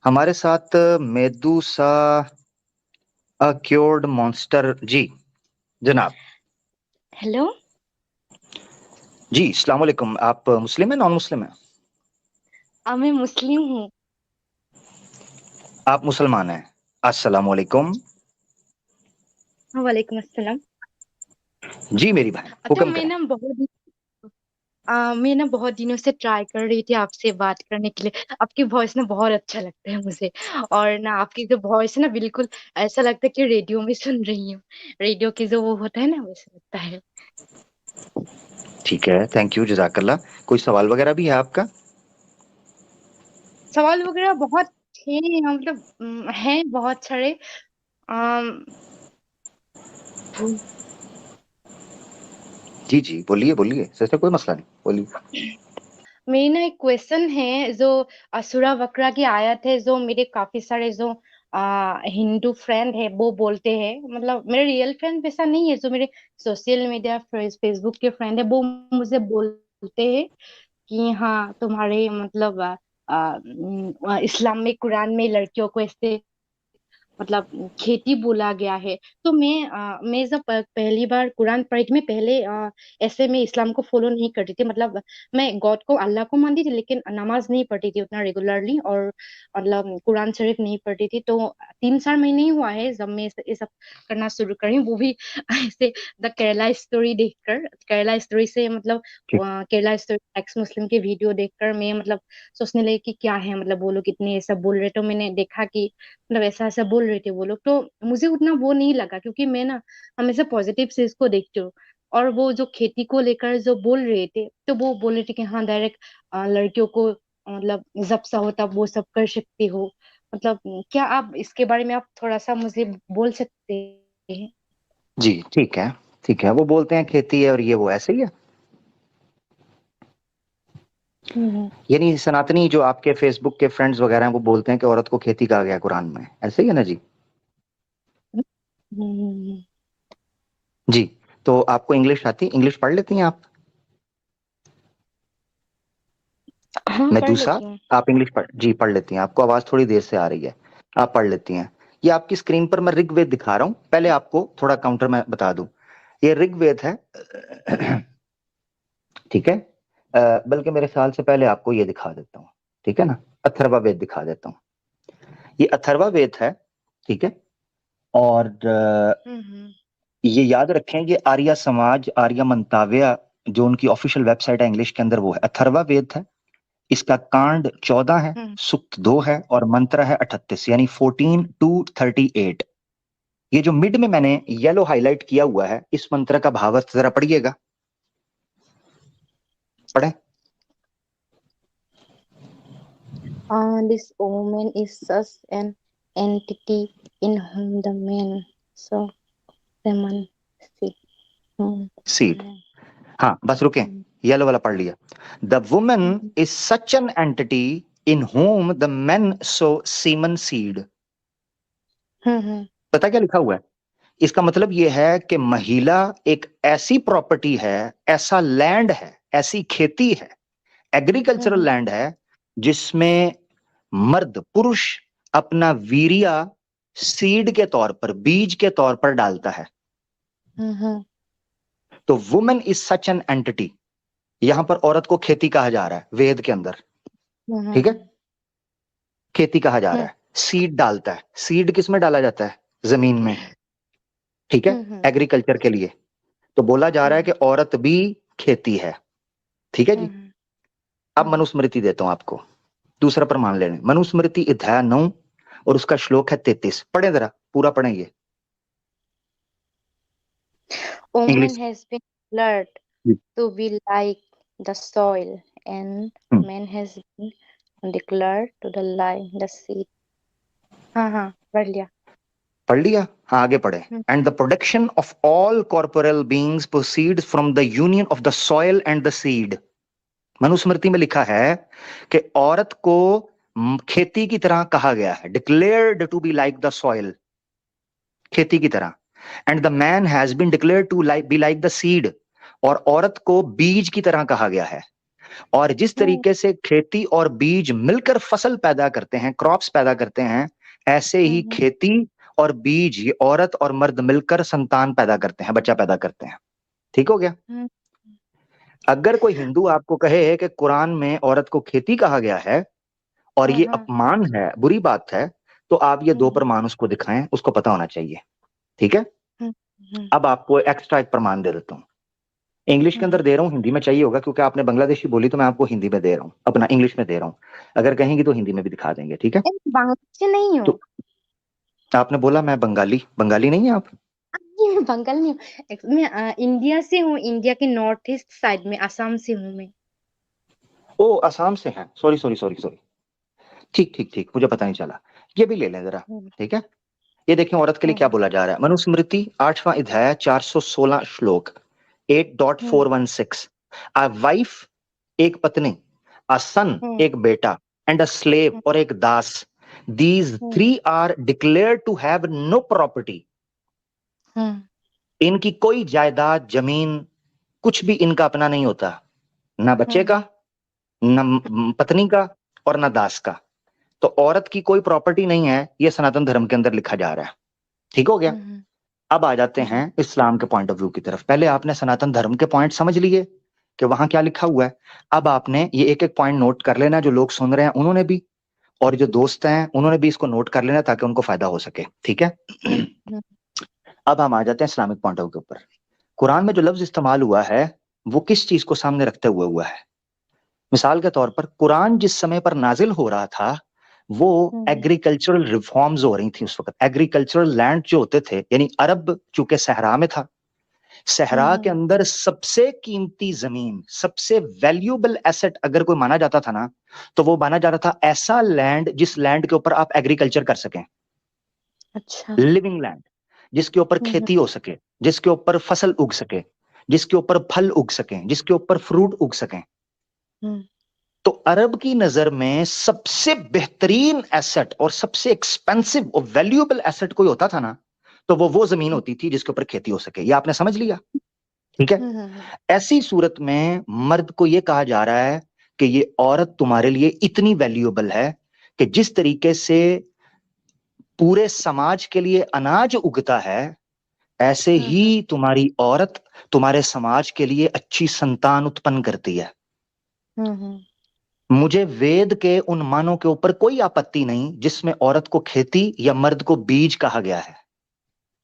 हमारे साथ मेदुसा cured monster जी। जनाब। हेलो। जी अस्सलाम वालेकुम। आप मुस्लिम है नॉन मुस्लिम है? मैं मुस्लिम हूँ। आप मुसलमान हैं। अस्सलाम वालेकुम। वालेकुम अस्सलाम। जी मेरी बहन अच्छा, हुक्म करें। मैं ना बहुत दिनों से ट्राई कर रही थी आपसे बात करने के लिए। आपकी वॉइस ना बहुत अच्छा लगता है मुझे। और ना आपकी जो वॉइस है ना, बिल्कुल ऐसा लगता है कि रेडियो में सुन रही हूँ। रेडियो की जो वो होता है ना, वैसा लगता है। ठीक है, थैंक यू जजाकल्ला। कोई सवाल वगैरह भी है आपका? सवाल वगैरह बहुत थे, मतलब हैं बहुत सारे। अम, जी जी बोलिए बोलिए, सर कोई मसला नहीं, बोलिए। मेरी ना एक क्वेश्चन है, जो असुरा वक्रा की आयत है, जो मेरे काफी सारे जो हिंदू फ्रेंड है वो बोलते हैं। मतलब मेरे रियल फ्रेंड वैसा नहीं है, जो मेरे सोशल मीडिया फेसबुक के फ्रेंड है, वो मुझे बोलते हैं कि हाँ तुम्हारे मतलब इस्लाम में, कुरान में लड़कियों को ऐसे मतलब खेती बोला गया है। तो मैं जब पहली बार कुरान पढ़ी थी, मैं पहले ऐसे में इस्लाम को फॉलो नहीं करती थी। मतलब मैं गॉड को, अल्लाह को मानती थी, लेकिन नमाज नहीं पढ़ती थी उतना रेगुलरली, और मतलब कुरान शरीफ नहीं पढ़ती थी। तो 3-4 महीने ही हुआ है जब मैं ये सब करना शुरू करी हूँ, वो भी ऐसे द केरला स्टोरी देखकर। केरला स्टोरी से मतलब ठीक। केरला स्टोरी एक्स मुस्लिम के वीडियो देखकर मैं मतलब सोचने लगी कि क्या है, मतलब वो लोग इतने सब बोल रहे। तो मैंने देखा कि मतलब ऐसा ऐसा बोल रहे थे वो लोग। तो मुझे उतना वो नहीं लगा, क्योंकि मैं ना हमेशा पॉजिटिव चीज को देखती हूँ। और वो जो खेती को लेकर जो बोल रहे थे, तो वो बोल रहे थे कि हाँ डायरेक्ट लड़कियों को मतलब जब सा होता वो सब कर सकती हो। मतलब क्या आप इसके बारे में आप थोड़ा सा मुझे बोल सकते हैं? जी ठीक है। ठीक है, वो बोलते हैं खेती है और ये वो ऐसे ही है। हम्म। यानी सनातनी जो आपके फेसबुक के फ्रेंड्स वगैरह हैं वो बोलते हैं कि औरत को खेती कहा गया कुरान में, ऐसे ही है ना जी? हम्म। जी। तो आपको इंग्लिश आती, इंग्लिश पढ़ लेती हैं आप? हाँ, पढ़ मेदुसा, लेती हूँ। आप इंग्लिश जी पढ़ लेती हैं? आपको आवाज थोड़ी देर से आ रही है। आप पढ़ लेती हैं। ये आपकी स्क्रीन पर मैं ऋग्वेद दिखा रहा हूं, पहले आपको थोड़ा काउंटर में बता दूं। ये ऋग्वेद है। ठीक है। बल्कि मेरे ख्याल से पहले आपको ये दिखा देता हूँ। ठीक है ना, अथर्वा वेद दिखा देता हूँ। ये अथर्वा वेद है। ठीक है। और हम्म। ये याद रखें, ये आर्य समाज, आर्य मंताव्य जो उनकी ऑफिशियल वेबसाइट है इंग्लिश के अंदर, वो है अथर्वा वेद है। इसका कांड 14 है, हम्म। सुक्त 2 है और मंत्र है 38, यानी 14 to 38। ये जो मिड में मैंने येलो हाईलाइट किया हुआ है, इस मंत्र का भावार्थ जरा पढ़िएगा। पढ़े। This woman is such an entity in whom the man so Raman sit. Seed. हाँ बस रुके, येलो वाला पढ़ लिया। The woman is such an entity in home the main so semen seed. पता क्या लिखा हुआ है? इसका मतलब यह है कि महिला एक ऐसी प्रॉपर्टी है, ऐसा लैंड है, ऐसी खेती है, एग्रीकल्चरल लैंड है, जिसमें मर्द पुरुष अपना वीर्य सीड के तौर पर, बीज के तौर पर डालता है। तो women is such an entity, यहां पर औरत को खेती कहा जा रहा है वेद के अंदर। ठीक है, खेती कहा जा रहा है। सीड डालता है, सीड किस में डाला जाता है? जमीन में। ठीक है, एग्रीकल्चर के लिए। तो बोला जा रहा है कि औरत भी खेती है। ठीक है जी। अब मनुस्मृति देता हूं आपको, दूसरा प्रमाण लेने। मनुस्मृति अध्याय 9 और उसका श्लोक है 33। पढ़े जरा, पूरा पढ़ेंगे Woman English. has been declared to be like the soil, and man has been declared to the like the seed. हाँ हाँ, पढ़ लिया। पढ़ लिया? हाँ आगे पढ़े। And the production of all corporal beings proceeds from the union of the soil and the seed. Manusmriti में लिखा है कि औरत को खेती की तरह कहा गया है, declared to be like the soil, खेती की तरह। And the man has been declared to be like the seed, और औरत को बीज की तरह कहा गया है। और जिस तरीके से खेती और बीज मिलकर फसल पैदा करते हैं, क्रॉप्स पैदा करते हैं, ऐसे ही खेती और बीज, ये औरत और मर्द मिलकर संतान पैदा करते हैं, बच्चा पैदा करते हैं। ठीक हो गया? अगर कोई हिंदू आपको कहे कि कुरान में औरत को खेती कहा गया है और ये अपमान है, बुरी बात है, तो आप ये 2 प्रमाण उसको दिखाएं, उसको पता होना चाहिए। ठीक है? अब आपको एक्स्ट्रा एक प्रमाण दे देता हूं, इंग्लिश के अंदर दे रहा हूं, हिंदी में चाहिए होगा क्योंकि आपने बांग्लादेशी बोली, तो मैं आपको हिंदी में दे रहा हूं, अपना इंग्लिश में दे रहा हूं, अगर कहेंगी तो हिंदी में भी दिखा देंगे। ठीक है? बांग्लादेश नहीं हो तो आपने बोला मैं बंगाली, बंगाली नहीं है आप? मैं बंगाल नहीं हूँ, मैं इंडिया से हूँ, इंडिया के नॉर्थ ईस्ट साइड में, असम से हूँ मैं। ओ, असम से हैं, सॉरी सॉरी सॉरी सॉरी, ठीक ठीक ठीक, मुझे पता नहीं चला। ये भी ले लें जरा। ठीक है? ये देखिए औरत के लिए क्या बोला जा रहा है। मनुस्मृति 8वां अध्याय 416 श्लोक 8.416, अ वाइफ एक पत्नी, अ सन एक बेटा, एंड अ स्लेव और एक दास, these 3 are declared to have no property. इनकी कोई जायदाद, जमीन, कुछ भी इनका अपना नहीं होता, ना बच्चे का, न पत्नी का और ना दास का। तो औरत की कोई प्रॉपर्टी नहीं है, ये सनातन धर्म के अंदर लिखा जा रहा है। ठीक हो गया? अब आ जाते हैं इस्लाम के पॉइंट ऑफ व्यू की तरफ। पहले आपने सनातन धर्म के पॉइंट समझ लिए कि वहां क्या लिखा हुआ है। अब आपने ये एक एक पॉइंट नोट कर लेना, जो लोग सुन रहे हैं उन्होंने भी, और जो दोस्त हैं उन्होंने भी इसको नोट कर लेना ताकि उनको फायदा हो सके। ठीक है? अब हम आ जाते हैं इस्लामिक पॉइंट ऑफ व्यू पर। कुरान में जो लफ्ज इस्तेमाल हुआ है वो किस चीज को सामने रखते हुए हुआ है? मिसाल के तौर पर कुरान जिस समय पर नाजिल हो रहा था वो एग्रीकल्चरल रिफॉर्म्स हो रही थी उस वक्त। एग्रीकल्चरल लैंड जो होते थे, यानी अरब चूंकि सहरा में था, सहरा के अंदर सबसे कीमती जमीन, सबसे वैल्यूएबल एसेट अगर कोई माना जाता था ना, तो वो माना जाता था ऐसा लैंड जिस लैंड के ऊपर आप एग्रीकल्चर कर सकें। अच्छा। लिविंग लैंड, जिसके ऊपर खेती हो सके, जिसके ऊपर फसल उग सके, जिसके ऊपर फल उग सके, जिसके ऊपर फ्रूट उग सके। तो अरब की नजर में सबसे बेहतरीन एसेट और सबसे एक्सपेंसिव और वैल्यूएबल एसेट कोई होता था ना, तो वो जमीन होती थी जिसके ऊपर खेती हो सके। ये आपने समझ लिया? ठीक है? ऐसी सूरत में मर्द को यह कहा जा रहा है कि ये औरत तुम्हारे लिए इतनी वैल्यूएबल है कि जिस तरीके से पूरे समाज के लिए अनाज उगता है, ऐसे ही तुम्हारी औरत तुम्हारे समाज के लिए अच्छी संतान उत्पन्न करती है। मुझे वेद के उन मानों के ऊपर कोई आपत्ति नहीं जिसमें औरत को खेती या मर्द को बीज कहा गया है,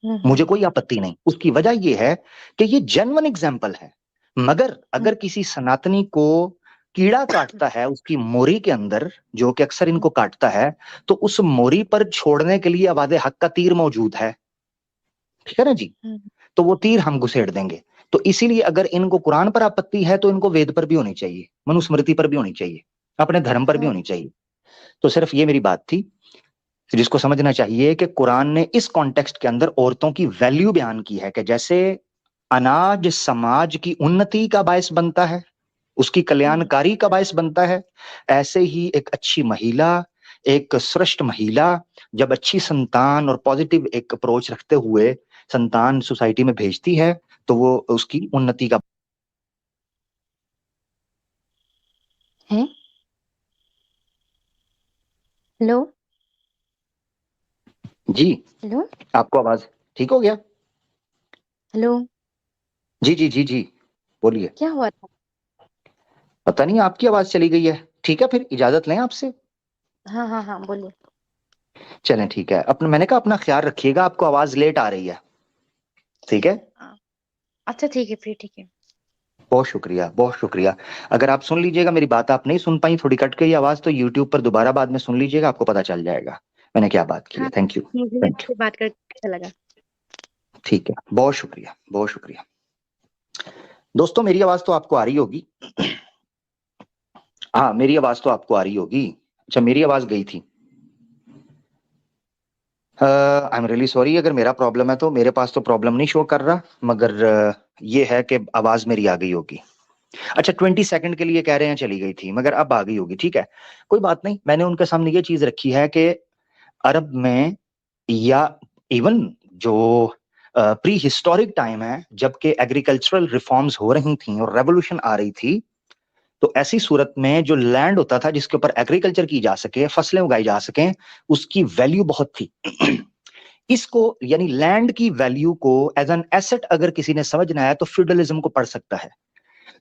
मुझे कोई आपत्ति नहीं। उसकी वजह यह है कि ये जेन्युइन एग्जाम्पल है। मगर अगर किसी सनातनी को कीड़ा काटता है उसकी मोरी के अंदर, जो कि अक्सर इनको काटता है, तो उस मोरी पर छोड़ने के लिए अवादे हक का तीर मौजूद है। ठीक है ना जी? तो वो तीर हम घुसेड़ देंगे। तो इसीलिए अगर इनको कुरान पर आपत्ति है तो इनको वेद पर भी होनी चाहिए, मनुस्मृति पर भी होनी चाहिए, अपने धर्म पर भी होनी चाहिए। तो सिर्फ ये मेरी बात थी, जिसको समझना चाहिए कि कुरान ने इस कॉन्टेक्स्ट के अंदर औरतों की वैल्यू बयान की है कि जैसे अनाज समाज की उन्नति का बायस बनता है, उसकी कल्याणकारी का बायस बनता है, ऐसे ही एक अच्छी महिला, एक श्रेष्ठ महिला जब अच्छी संतान और पॉजिटिव एक अप्रोच रखते हुए संतान सोसाइटी में भेजती है तो वो उसकी उन्नति का है। हेलो जी। हेलो आपको आवाज ठीक हो गया? हेलो, जी जी जी जी, बोलिए। क्या हुआ था? पता नहीं आपकी आवाज चली गई है। ठीक है, फिर इजाजत लें आपसे। हाँ हाँ हाँ, बोलिए। चलें ठीक है, अपना, मैंने कहा अपना ख्याल रखिएगा, आपको आवाज लेट आ रही है। ठीक है? अच्छा ठीक है, फिर ठीक है। बहुत शुक्रिया, बहुत शुक्रिया। अगर आप सुन लीजिएगा, मेरी बात आप नहीं सुन पाई, थोड़ी कट गई आवाज, तो यूट्यूब पर दोबारा बाद में सुन लीजिएगा, आपको पता चल जाएगा मैंने क्या बात की है। हाँ, थैंक यू, मुझे थैंक आपसे बात करके अच्छा लगा। यू। ठीक है, बहुत शुक्रिया, बहुत शुक्रिया। दोस्तों मेरी आवाज तो आपको आ रही होगी। हाँ, मेरी आवाज तो आपको आ रही होगी। अच्छा, मेरी आवाज गई थी। आई एम रियली सॉरी, अगर मेरा प्रॉब्लम है तो मेरे पास तो प्रॉब्लम नहीं शो कर रहा, मगर ये है कि आवाज मेरी आ गई होगी। अच्छा, 20 सेकंड के लिए कह रहे हैं चली गई थी, मगर अब आ गई होगी। ठीक है, कोई बात नहीं। मैंने उनके सामने ये चीज रखी है कि अरब में या इवन जो प्री हिस्टोरिक टाइम है, जबकि एग्रीकल्चरल रिफॉर्म्स हो रही थी और रेवोल्यूशन आ रही थी, तो ऐसी सूरत में जो लैंड होता था जिसके ऊपर एग्रीकल्चर की जा सके, फसलें उगाई जा सके, उसकी वैल्यू बहुत थी। इसको यानी लैंड की वैल्यू को एज एन एसेट अगर किसी ने समझना है तो फ्यूडलिज्म को पढ़ सकता है।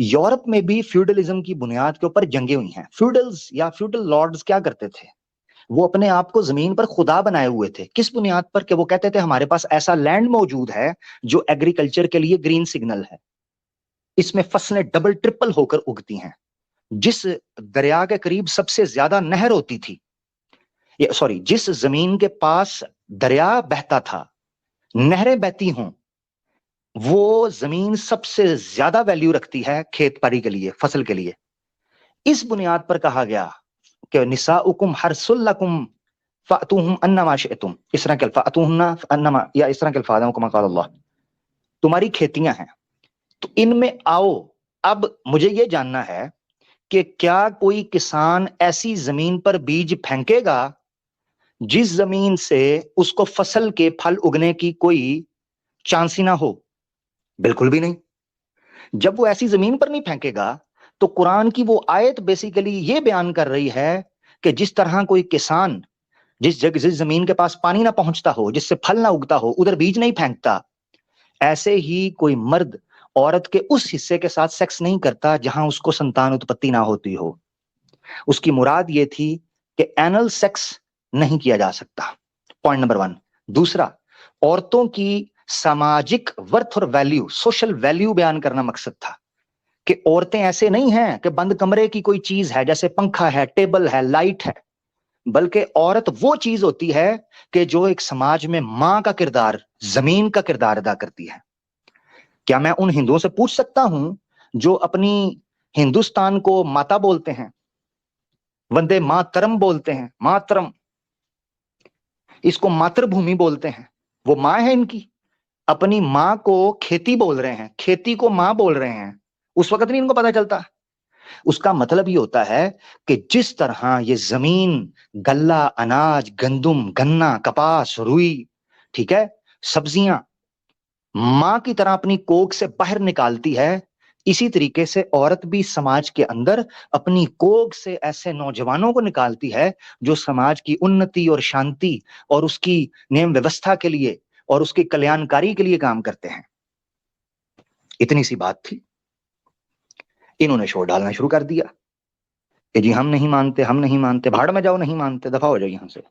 यूरोप में भी फ्यूडलिज्म की बुनियाद के ऊपर जंगे हुई हैं। फ्यूडल्स या फ्यूडल लॉर्ड्स क्या करते थे? वो अपने आप को जमीन पर खुदा बनाए हुए थे। किस बुनियाद पर? कि वो कहते थे हमारे पास ऐसा लैंड मौजूद है जो एग्रीकल्चर के लिए ग्रीन सिग्नल है, इसमें फसलें डबल ट्रिपल होकर उगती हैं। जिस दरिया के करीब सबसे ज्यादा नहर होती थी, सॉरी, जिस जमीन के पास दरिया बहता था, नहरें बहती हों, वो जमीन सबसे ज्यादा वैल्यू रखती है खेत पारी के लिए, फसल के लिए। इस बुनियाद पर कहा गया कि निसाउकुम हर्सुल लकुम फ़अतूहुम अन्नमा शिअतुम, इस तरह के फ़अतूहुन्ना अन्नमा, या इस तरह के अल्फाज हैं, कमा क़ाल अल्लाह। तुम्हारी खेतियां हैं तो इनमें आओ। अब मुझे यह जानना है कि क्या कोई किसान ऐसी जमीन पर बीज फेंकेगा जिस जमीन से उसको फसल के फल उगने की कोई चांस ही ना हो? बिल्कुल भी नहीं। जब वो ऐसी जमीन पर नहीं फेंकेगा तो कुरान की वो आयत बेसिकली ये बयान कर रही है कि जिस तरह कोई किसान जिस जमीन के पास पानी ना पहुंचता हो, जिससे फल ना उगता हो, उधर बीज नहीं फेंकता, ऐसे ही कोई मर्द औरत के उस हिस्से के साथ सेक्स नहीं करता जहां उसको संतान उत्पत्ति ना होती हो। उसकी मुराद ये थी कि एनल सेक्स नहीं किया जा सकता। Point number 1। दूसरा, औरतों की सामाजिक वर्थ और वैल्यू, सोशल वैल्यू बयान करना मकसद था कि औरतें ऐसे नहीं हैं कि बंद कमरे की कोई चीज है, जैसे पंखा है, टेबल है, लाइट है, बल्कि औरत वो चीज होती है कि जो एक समाज में मां का किरदार, जमीन का किरदार अदा करती है। क्या मैं उन हिंदुओं से पूछ सकता हूं जो अपनी हिंदुस्तान को माता बोलते हैं, वंदे मातरम बोलते हैं, मातरम, इसको मातृभूमि बोलते हैं, वो मां है इनकी, अपनी मां को खेती बोल रहे हैं, खेती को मां बोल रहे हैं, उस वक्त नहीं इनको पता चलता? उसका मतलब ये होता है कि जिस तरह ये जमीन गल्ला, अनाज, गंदुम, गन्ना, कपास, रुई, ठीक है, सब्जियां मां की तरह अपनी कोख से बाहर निकालती है, इसी तरीके से औरत भी समाज के अंदर अपनी कोख से ऐसे नौजवानों को निकालती है जो समाज की उन्नति और शांति और उसकी नियम व्यवस्था के लिए और उसकी कल्याणकारी के लिए काम करते हैं। इतनी सी बात थी। इन्होंने शोर डालना शुरू कर दिया कि जी हम नहीं मानते, हम नहीं मानते, भाड़ में जाओ, नहीं मानते, दफा हो जाओ यहां से।